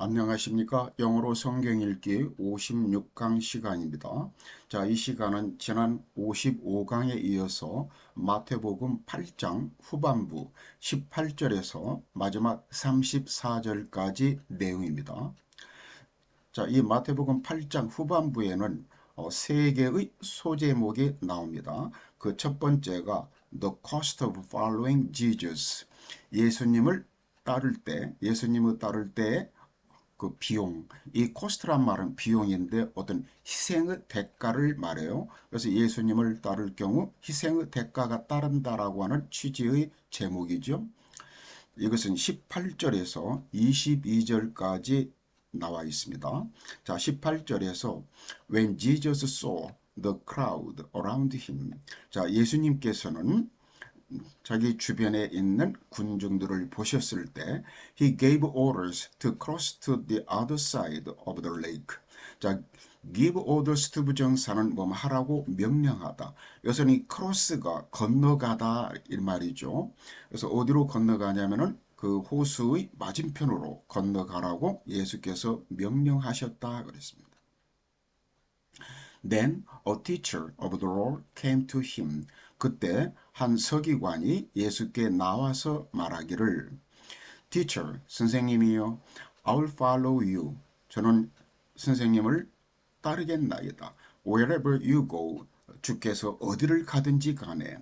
안녕하십니까? 영어로 성경 읽기 56강 시간입니다. 자, 이 시간은 지난 55강에 이어서 마태복음 8장 후반부 18절에서 마지막 34절까지 내용입니다. 자, 이 마태복음 8장 후반부에는 세 개의 소제목이 나옵니다. 그 첫 번째가 The cost of following Jesus. 예수님을 따를 때 그 비용, 이 코스트란 말은 비용인데 어떤 희생의 대가를 말해요. 그래서 예수님을 따를 경우 희생의 대가가 따른다라고 하는 취지의 제목이죠. 이것은 18절에서 22절까지 나와 있습니다. 자, 18절에서 When Jesus saw the crowd around him. 자, 예수님께서는 자기 주변에 있는 군중들을 보셨을 때 He gave orders to cross to the other side of the lake. 자, give orders to 부정사는 뭐 하라고 명령하다. 여기서 이 cross가 건너가다 이 말이죠. 그래서 어디로 건너가냐면은 그 호수의 맞은편으로 건너가라고 예수께서 명령하셨다 그랬습니다. Then a teacher of the law came to him. 그때 한 서기관이 예수께 나와서 말하기를 Teacher, 선생님이요. I'll follow you. 저는 선생님을 따르겠나이다. Wherever you go. 주께서 어디를 가든지 간에.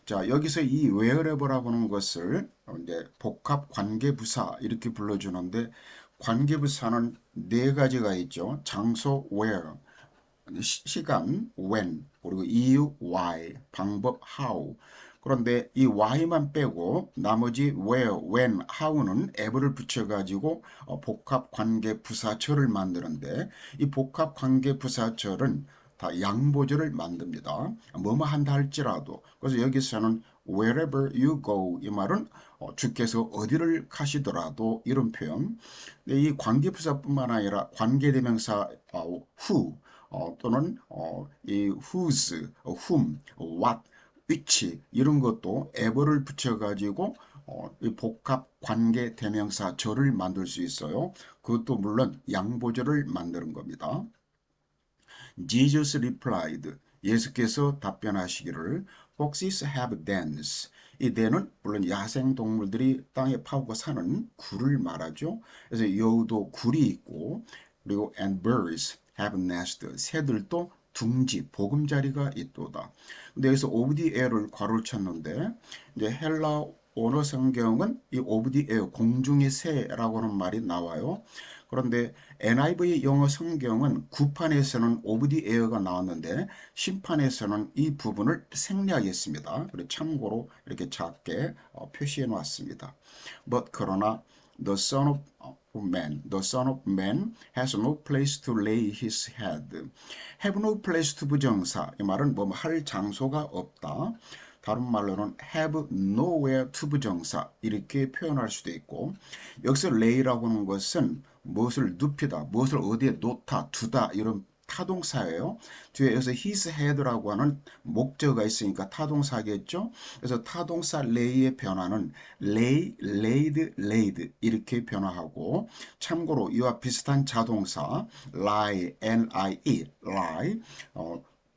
자, 여기서 이 wherever라고 하는 것을 이제 복합 관계부사 이렇게 불러주는데 관계부사는 네 가지가 있죠. 장소 where, 시간 when, 그리고 이유 why, 방법 how. 그런데 이 why만 빼고 나머지 where, when, how는 ever를 붙여가지고 복합 관계 부사절을 만드는데 이 복합 관계 부사절은 다 양보절을 만듭니다. 뭐뭐 한다 할지라도. 그래서 여기서는 wherever you go 이 말은 주께서 어디를 가시더라도 이런 표현. 근데 이 관계부사뿐만 아니라 관계대명사 who 또는 이 whose, whom, what, which 이런 것도 ever를 붙여가지고 이 복합 관계 대명사 절을 만들 수 있어요. 그것도 물론 양보절을 만드는 겁니다. Jesus replied. 예수께서 답변하시기를 Foxes have dens. 이 den은 물론 야생 동물들이 땅에 파고 사는 굴을 말하죠. 그래서 여우도 굴이 있고 그리고 and birds have nest. 새들도 둥지, 보금자리가 있도다. 근데 여기서 of the air를 괄호를 쳤는데 이제 헬라 원어 성경은 이 of the air, 공중의 새라고 하는 말이 나와요. 그런데 NIV 영어 성경은 구판에서는 of the air가 나왔는데 신판에서는 이 부분을 생략했습니다. 그래서 참고로 이렇게 작게 표시해 놨습니다. But 그러나 the Son of Man has no place to lay his head. Have no place to 부정사. 이 말은 뭐 할 장소가 없다. 다른 말로는 have nowhere to 부정사 이렇게 표현할 수도 있고 여기서 lay라고 하는 것은 무엇을 눕히다, 무엇을 어디에 놓다, 두다 이런 타동사예요. 뒤에 여기서 his head라고 하는 목적어가 있으니까 타동사겠죠. 그래서 타동사 lay의 변화는 lay, laid, laid 이렇게 변화하고 참고로 이와 비슷한 자동사 lie, L-I-E, lie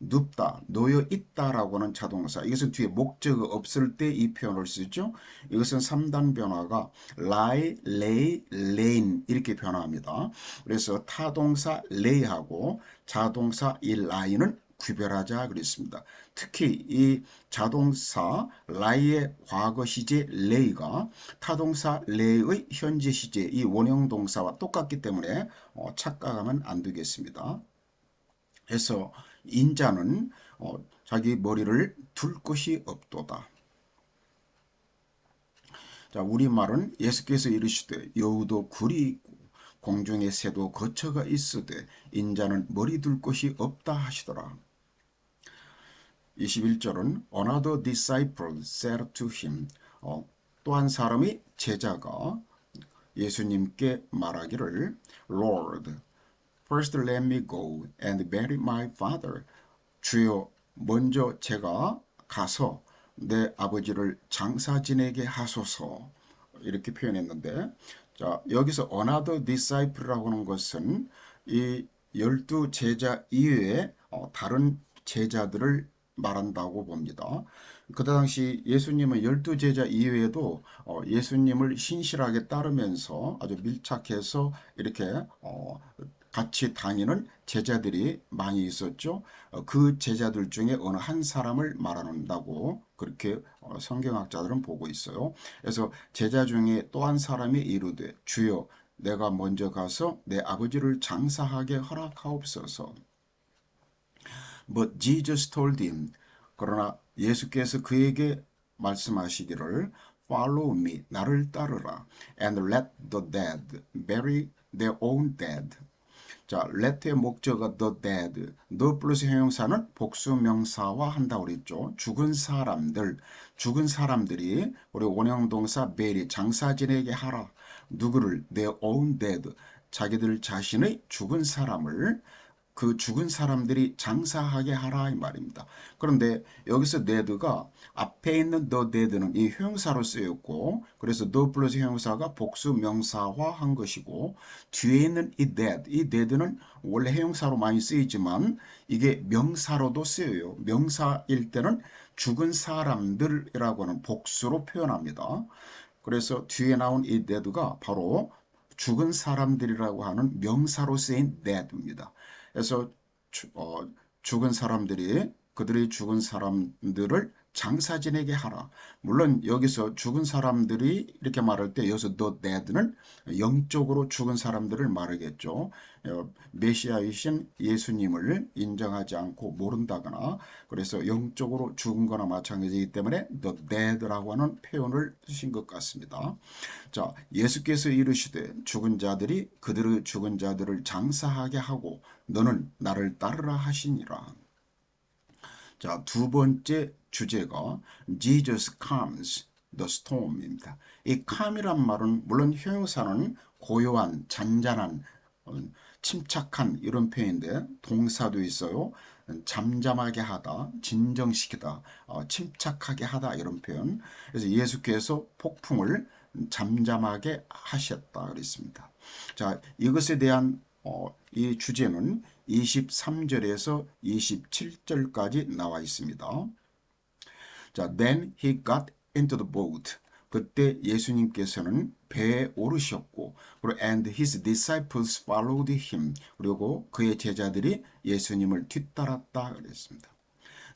눕다, 놓여 있다라고 하는 자동사. 이것은 뒤에 목적어 없을 때 이 표현을 쓰죠. 이것은 3단 변화가 lie, lay, lain 이렇게 변화합니다. 그래서 타동사 lay하고 자동사 이 lie는 구별하자 그랬습니다. 특히 이 자동사 lie의 과거 시제 lay가 타동사 lay의 현재 시제 이 원형 동사와 똑같기 때문에 착각하면 안 되겠습니다. 그래서 인자는 자기 머리를 둘 곳이 없도다. 자, 우리말은 예수께서 이르시되 여우도 굴이 있고 공중의 새도 거처가 있으되 인자는 머리 둘 곳이 없다 하시더라. 21절은 Another disciple said to him. 또 한 사람이 제자가 예수님께 말하기를 Lord, first let me go and bury my father. 주여, 먼저 제가 가서 내 아버지를 장사 지내게 하소서. 이렇게 표현했는데 자, 여기서 another disciple이라고 하는 것은 이 12제자 이외에 다른 제자들을 말한다고 봅니다. 그 당시 예수님은 12제자 이외에도 예수님을 신실하게 따르면서 아주 밀착해서 이렇게 같이 다니는 제자들이 많이 있었죠. 그 제자들 중에 어느 한 사람을 말한다고 그렇게 성경학자들은 보고 있어요. 그래서 제자 중에 또 한 사람이 이르되 주여 내가 먼저 가서 내 아버지를 장사하게 허락하옵소서. But Jesus told him, 그러나 예수께서 그에게 말씀하시기를 Follow me, 나를 따르라. And let the dead bury their own dead. 자, let의 목적어 the dead, the 플러스 형용사는 복수 명사화 한다고 그랬죠. 죽은 사람들, 죽은 사람들이 우리 원형동사 bury, 장사 지내게 하라. 누구를? their own dead, 자기들 자신의 죽은 사람을 그 죽은 사람들이 장사하게 하라 이 말입니다. 그런데 여기서 dead가 앞에 있는 the dead는 이 형용사로 쓰였고 그래서 the 플러스 형용사가 복수 명사화한 것이고 뒤에 있는 이 dead는 원래 형용사로 많이 쓰이지만 이게 명사로도 쓰여요. 명사일 때는 죽은 사람들이라고 하는 복수로 표현합니다. 그래서 뒤에 나온 이 dead가 바로 죽은 사람들이라고 하는 명사로 쓰인 dead입니다. 그래서 죽은 사람들이 그들의 죽은 사람들을 장사 지내게 하라. 물론 여기서 죽은 사람들이 이렇게 말할 때 여기서 the dead는 영적으로 죽은 사람들을 말하겠죠. 메시아이신 예수님을 인정하지 않고 모른다거나 그래서 영적으로 죽은 거나 마찬가지이기 때문에 the dead라고 하는 표현을 쓰신 것 같습니다. 자, 예수께서 이르시되 죽은 자들이 그들의 죽은 자들을 장사하게 하고 너는 나를 따르라 하시니라. 자, 두 번째 주제가 Jesus calms the storm입니다. 이 calm이란 말은 물론 형용사는 고요한, 잔잔한, 침착한 이런 표현인데 동사도 있어요. 잠잠하게 하다, 진정시키다, 침착하게 하다 이런 표현. 그래서 예수께서 폭풍을 잠잠하게 하셨다 그랬습니다. 자, 이것에 대한 이 주제는 23절에서 27절까지 나와 있습니다. 자, then he got into the boat. 그때 예수님께서는 배에 오르셨고, 그리고 and his disciples followed him. 그리고 그의 제자들이 예수님을 뒤따랐다 그랬습니다.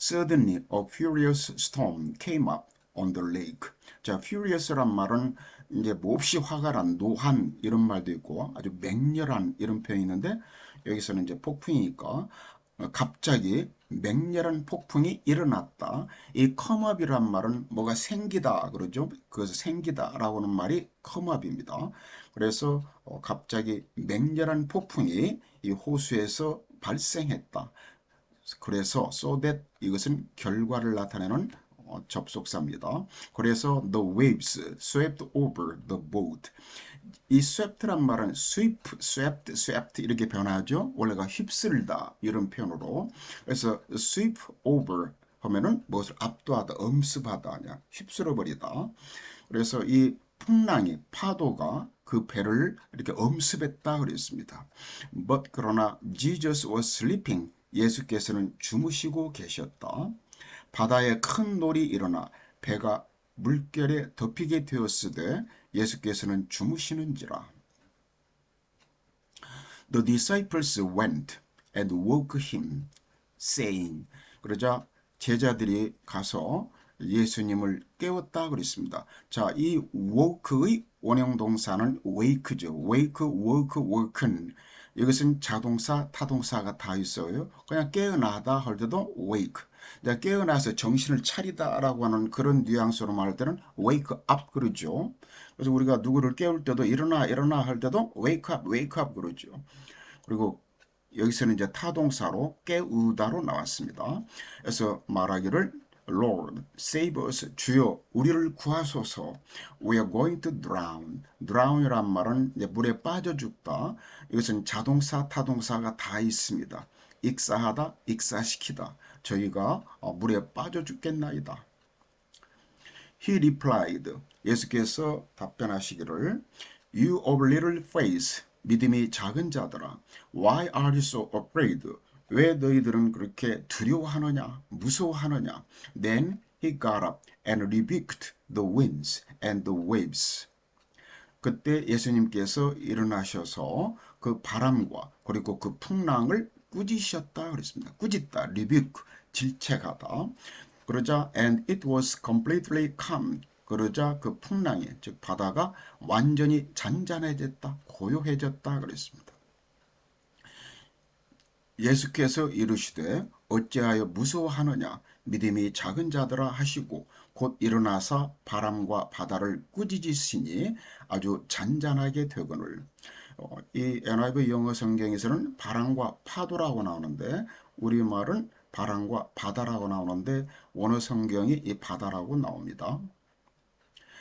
Suddenly a furious storm came up on the lake. 자, furious란 말은 이제 몹시 화가 난 노한 이런 말도 있고 아주 맹렬한 이런 표현이 있는데 여기서는 이제 폭풍이니까 갑자기 맹렬한 폭풍이 일어났다. 이 come up이란 말은 뭐가 생기다 그러죠. 그래서 생기다라고 하는 말이 come up입니다. 그래서 갑자기 맹렬한 폭풍이 이 호수에서 발생했다. 그래서 so that 이것은 결과를 나타내는 접속사입니다. 그래서 the waves swept over the boat. 이 sweept란 말은 swept 이렇게 변하죠. 원래가 휩쓸다 이런 표현으로. 그래서 sweep over 하면은 무엇을 압도하다, 엄습하다, 아니야 휩쓸어 버리다. 그래서 이 풍랑이 파도가 그 배를 이렇게 엄습했다 그랬습니다. But 그러나 Jesus was sleeping. 예수께서는 주무시고 계셨다. 바다에 큰 놀이 일어나 배가 물결에 덮이게 되었으되 예수께서는 주무시는지라. The disciples went and woke him, saying. 그러자 제자들이 가서 예수님을 깨웠다 그랬습니다. 자, 이 woke의 원형 동사는 wake죠. wake, woke, woken. 이것은 자동사, 타동사가 다 있어요. 그냥 깨어나다 할 때도 wake. 깨어나서 정신을 차리다라고 하는 그런 뉘앙스로 말할 때는 wake up 그러죠. 그래서 우리가 누구를 깨울 때도 일어나 할 때도 wake up 그러죠. 그리고 여기서는 이제 타동사로 깨우다로 나왔습니다. 그래서 말하기를 Lord, save us. 주여, 우리를 구하소서. We are going to drown. drown이란 말은 이제 물에 빠져 죽다. 이것은 자동사, 타동사가 다 있습니다. 익사하다, 익사시키다. 저희가 물에 빠져 죽겠나이다. He replied. 예수께서 답변하시기를 You of little faith, 믿음이 작은 자들아. Why are you so afraid? 왜 너희들은 그렇게 두려워하느냐, 무서워하느냐. Then he got up and rebuked the winds and the waves. 그때 예수님께서 일어나셔서 그 바람과 그리고 그 풍랑을 꾸짖으셨다 그랬습니다. 꾸짖다, rebuke, 질책하다. 그러자 and it was completely calm. 그러자 그 풍랑이 즉 바다가 완전히 잔잔해졌다, 고요해졌다 그랬습니다. 예수께서 이르시되 어찌하여 무서워하느냐 믿음이 작은 자들아 하시고 곧 일어나서 바람과 바다를 꾸짖으시니 아주 잔잔하게 되거늘. 이 NIV 영어 성경에서는 바람과 파도라고 나오는데 우리말은 바람과 바다라고 나오는데 원어 성경이 이 바다라고 나옵니다.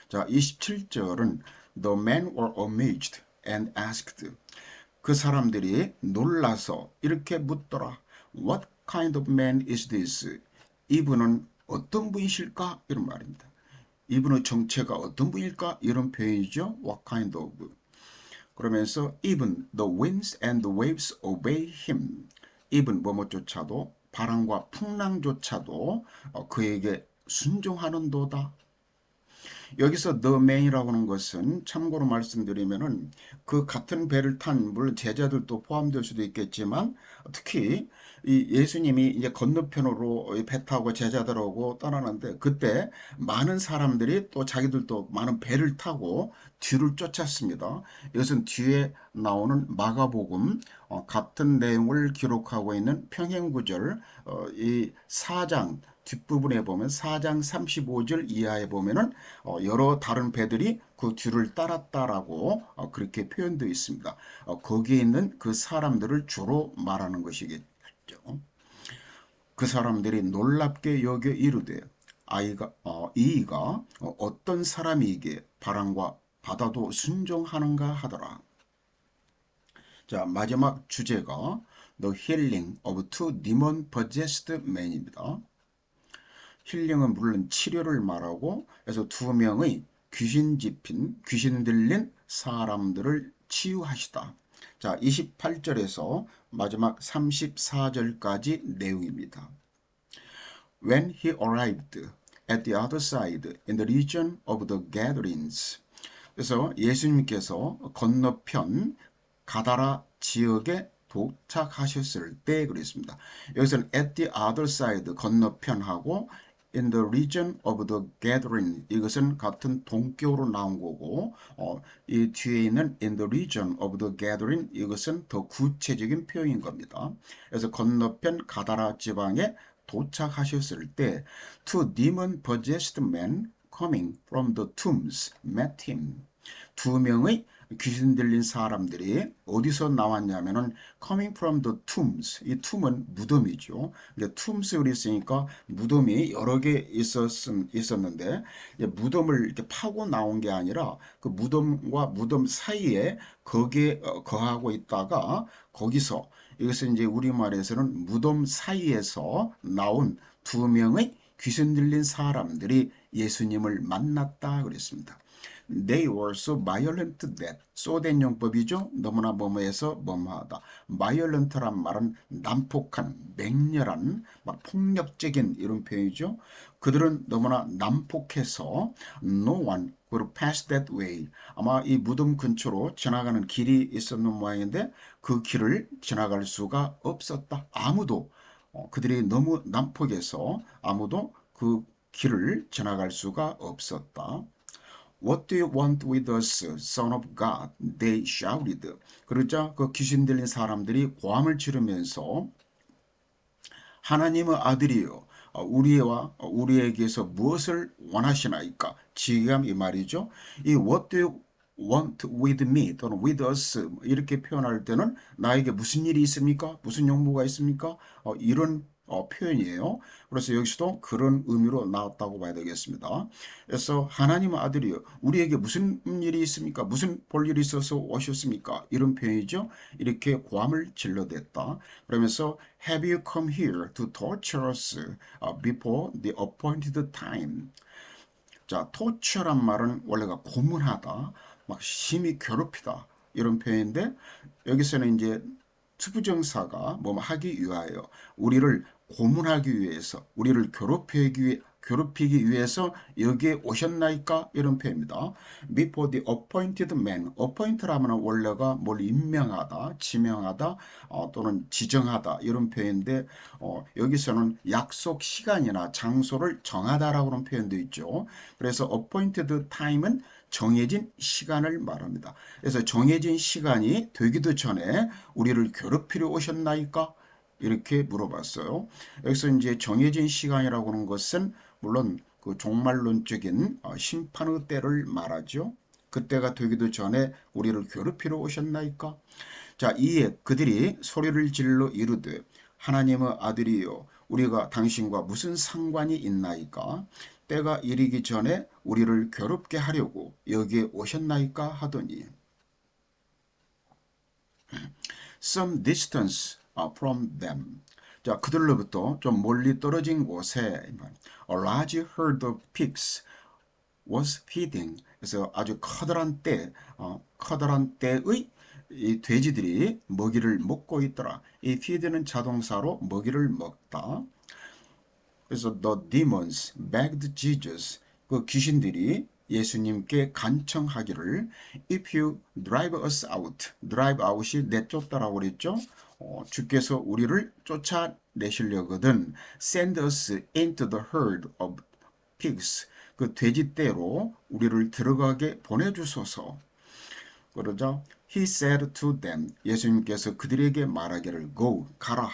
자, 27절은 The men were amazed and asked. 그 사람들이 놀라서 이렇게 묻더라. What kind of man is this? 이분은 어떤 분이실까? 이런 말입니다. 이분의 정체가 어떤 분일까? 이런 표현이죠. What kind of. 그러면서 even the winds and the waves obey him. even 뭐뭐조차도 바람과 풍랑조차도 그에게 순종하는도다. 여기서 the man이라고 하는 것은 참고로 말씀드리면은 그 같은 배를 탄 물론 제자들도 포함될 수도 있겠지만 특히 이 예수님이 이제 건너편으로 배 타고 제자들하고 떠나는데 그때 많은 사람들이 또 자기들도 많은 배를 타고 뒤를 쫓았습니다. 이것은 뒤에 나오는 마가복음 같은 내용을 기록하고 있는 평행구절 이 4장 뒷부분에 보면 4장 35절 이하에 보면은 여러 다른 배들이 그 뒤를 따랐다라고 그렇게 표현되어 있습니다. 거기에 있는 그 사람들을 주로 말하는 것이겠죠. 그 사람들이 놀랍게 여겨 이르되 이가 어떤 사람이기에 바람과 바다도 순종하는가 하더라. 자, 마지막 주제가 The Healing of Two Demon Possessed Men입니다. 힐링은 물론 치료를 말하고 그래서 두 명의 귀신 집힌 귀신 들린 사람들을 치유하시다. 자, 28절에서 마지막 34절까지 내용입니다. When he arrived at the other side in the region of the Gadarenes. 그래서 예수님께서 건너편 가다라 지역에 도착하셨을 때 그랬습니다. 여기서는 at the other side 건너편하고 in the region of the gathering 이것은 같은 동격으로 나온 거고 이 뒤에 있는 in the region of the gathering 이것은 더 구체적인 표현인 겁니다. 그래서 건너편 가다라 지방에 도착하셨을 때 two demon possessed men coming from the tombs met him. 두 명의 귀신 들린 사람들이 어디서 나왔냐면은 coming from the tombs. 이 tomb은 무덤이죠. tombs 그랬으니까 무덤이 여러 개 있었는데 무덤을 이렇게 파고 나온 게 아니라 그 무덤과 무덤 사이에 거기에 거하고 있다가 거기서 이것은 이제 우리말에서는 무덤 사이에서 나온 두 명의 귀신 들린 사람들이 예수님을 만났다 그랬습니다. They were so violent that. 소된 용법이죠. 너무나 뭐뭐해서 뭐뭐하다. violent란 말은 난폭한, 맹렬한, 막 폭력적인 이런 표현이죠. 그들은 너무나 난폭해서 no one could pass that way. 아마 이 무덤 근처로 지나가는 길이 있었는 모양인데 그 길을 지나갈 수가 없었다. 아무도 그들이 너무 난폭해서 아무도 그 길을 지나갈 수가 없었다. What do you want with us, Son of God? They shouted. 그러자 그 귀신 들린 사람들이 고함을 지르면서 하나님의 아들이여 우리에게서 무엇을 원하시나이까? 지금 이 말이죠. 이 what do you want with me 또는 with us 이렇게 표현할 때는 나에게 무슨 일이 있습니까? 무슨 용무가 있습니까? 이런 표현이에요. 그래서 여기서도 그런 의미로 나왔다고 봐야 되겠습니다. 그래서 하나님의 아들이요 우리에게 무슨 일이 있습니까? 무슨 볼 일이 있어서 오셨습니까? 이런 표현이죠. 이렇게 고함을 질러댔다. 그러면서 Have you come here to torture us before the appointed time? 자, torture란 말은 원래가 고문하다. 막 심히 괴롭히다 이런 표현인데 여기서는 이제 투부정사가 뭐 하기 위하여 우리를 고문하기 위해서 우리를 괴롭히기 위해서 여기에 오셨나이까 이런 표현입니다. Before the appointed man. appoint라면 원래가 뭘 임명하다, 지명하다 또는 지정하다 이런 표현인데 여기서는 약속 시간이나 장소를 정하다라고 하는 표현도 있죠. 그래서 appointed time은 정해진 시간을 말합니다. 그래서 정해진 시간이 되기도 전에 우리를 괴롭히려 오셨나이까? 이렇게 물어봤어요. 여기서 이제 정해진 시간이라고 하는 것은 물론 그 종말론적인 심판의 때를 말하죠. 그때가 되기도 전에 우리를 괴롭히러 오셨나이까? 자, 이에 그들이 소리를 질러 이르되 하나님의 아들이여 우리가 당신과 무슨 상관이 있나이까? 때가 이르기 전에 우리를 괴롭게 하려고 여기에 오셨나이까 하더니 some distance from them. 자, 그들로부터 좀 멀리 떨어진 곳에 a large herd of pigs was feeding. 그래서 아주 커다란 때의 이 돼지들이 먹이를 먹고 있더라. 이 feed는 자동사로 먹이를 먹다. 그래서 the demons begged Jesus. 그 귀신들이 예수님께 간청하기를 if you drive us out. drive out이 내쫓다라고 그랬죠. 주께서 우리를 쫓아내시려거든 send us into the herd of pigs. 그 돼지떼로 우리를 들어가게 보내주소서. 그러자 he said to them. 예수님께서 그들에게 말하기를 go 가라.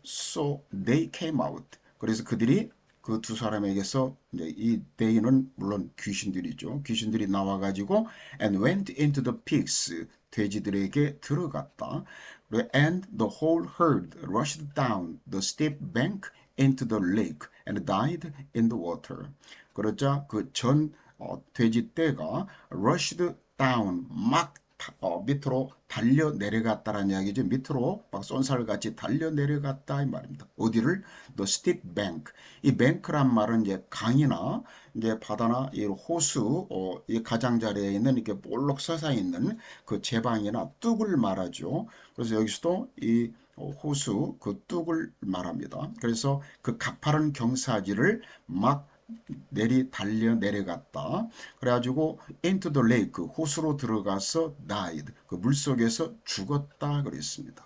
So they came out. 그래서 그들이 그 두 사람에게서 이제 이 they는 물론 귀신들이죠. 귀신들이 나와가지고 and went into the pigs. 돼지들에게 들어갔다. And the whole herd rushed down the steep bank into the lake and died in the water. 그러자 그 전 돼지떼가 rushed down 막 밑으로 달려 내려갔다라는 이야기죠. 밑으로 막 쏜살같이 달려 내려갔다 이 말입니다. 어디를? The steep bank. 이 뱅크란 말은 이제 강이나 이제 바다나 이 호수 이 가장자리에 있는 이렇게 볼록 솟아 있는 그 제방이나 뚝을 말하죠. 그래서 여기서도 이 호수 그 뚝을 말합니다. 그래서 그 가파른 경사지를 막 달려 내려갔다. 그래가지고 into the lake 호수로 들어가서 died 그 물속에서 죽었다 그랬습니다.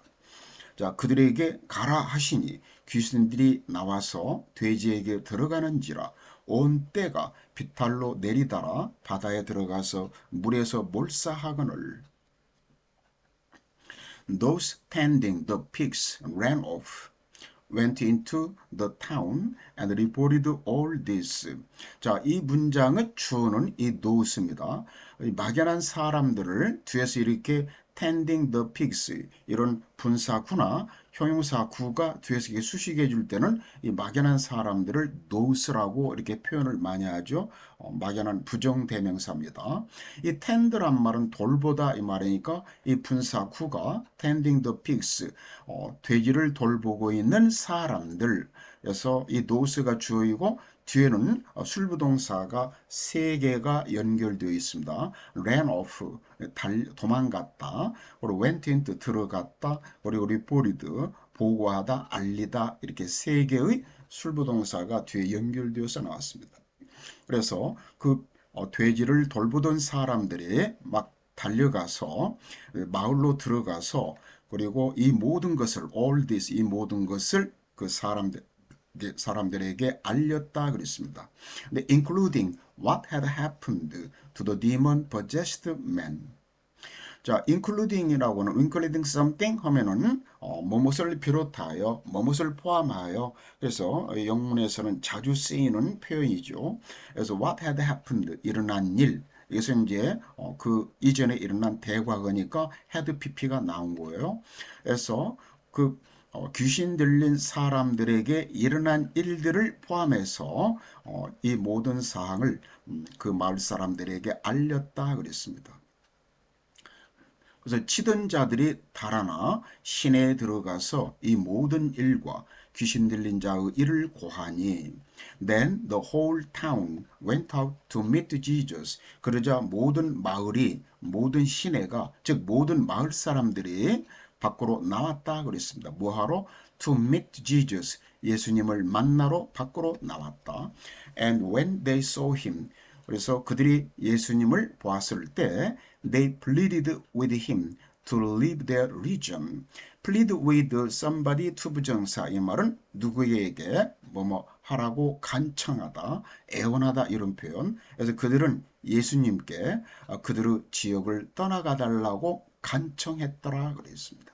자, 그들에게 가라 하시니 귀신들이 나와서 돼지에게 들어가는지라 온 떼가 비탈로 내리달아 바다에 들어가서 물에서 몰사하거늘 those tending the pigs ran off. went into the town and reported all this. 자, 이 문장을 주어는 이 노스입니다. 막연한 사람들을 뒤에서 이렇게 tending the pigs 이런 분사구나 형용사구가 뒤에서 이렇게 수식해 줄 때는 이 막연한 사람들을 nose라고 이렇게 표현을 많이 하죠. 막연한 부정대명사입니다. 이 tend란 말은 돌보다 이 말이니까 이 분사구가 tending the pigs 돼지를 돌보고 있는 사람들 그래서 이 nose가 주어이고 뒤에는 술부동사가 세 개가 연결되어 있습니다. ran off, 도망갔다. 그리고 went into, 들어갔다. 그리고 reported, 보고하다, 알리다. 이렇게 세 개의 술부동사가 뒤에 연결되어서 나왔습니다. 그래서 그 돼지를 돌보던 사람들이 막 달려가서 마을로 들어가서 그리고 이 모든 것을 all this, 이 모든 것을 그 사람들에게 알렸다 그랬습니다. 근데 including what had happened to the demon possessed man. 자, including이라고는 including something 하면은 뭐뭇을 비롯하여 뭐뭇을 포함하여 그래서 영문에서는 자주 쓰이는 표현이죠. 그래서 what had happened 일어난 일 이것은 이제 그 이전에 일어난 대과거니까 had pp가 나온 거예요. 그래서 그 귀신 들린 사람들에게 일어난 일들을 포함해서 이 모든 사항을 그 마을 사람들에게 알렸다 그랬습니다. 그래서 치던 자들이 달아나 시내에 들어가서 이 모든 일과 귀신 들린 자의 이를 고하니 Then the whole town went out to meet Jesus. 그러자 모든 마을이 모든 시내가 즉 모든 마을 사람들이 밖으로 나왔다 그랬습니다. 뭐하러? To meet Jesus. 예수님을 만나러 밖으로 나왔다. And when they saw him. 그래서 그들이 예수님을 보았을 때 they pleaded with him to leave their region. plead with somebody to 부정사. 이 말은 누구에게 뭐뭐 하라고 간청하다, 애원하다 이런 표현. 그래서 그들은 예수님께 그들의 지역을 떠나가 달라고 간청했더라 그랬습니다.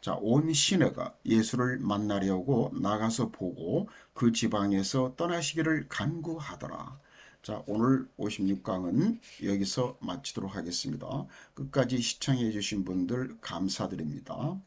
자, 온 시내가 예수를 만나려고 나가서 보고 그 지방에서 떠나시기를 간구하더라. 자, 오늘 56강은 여기서 마치도록 하겠습니다. 끝까지 시청해 주신 분들 감사드립니다.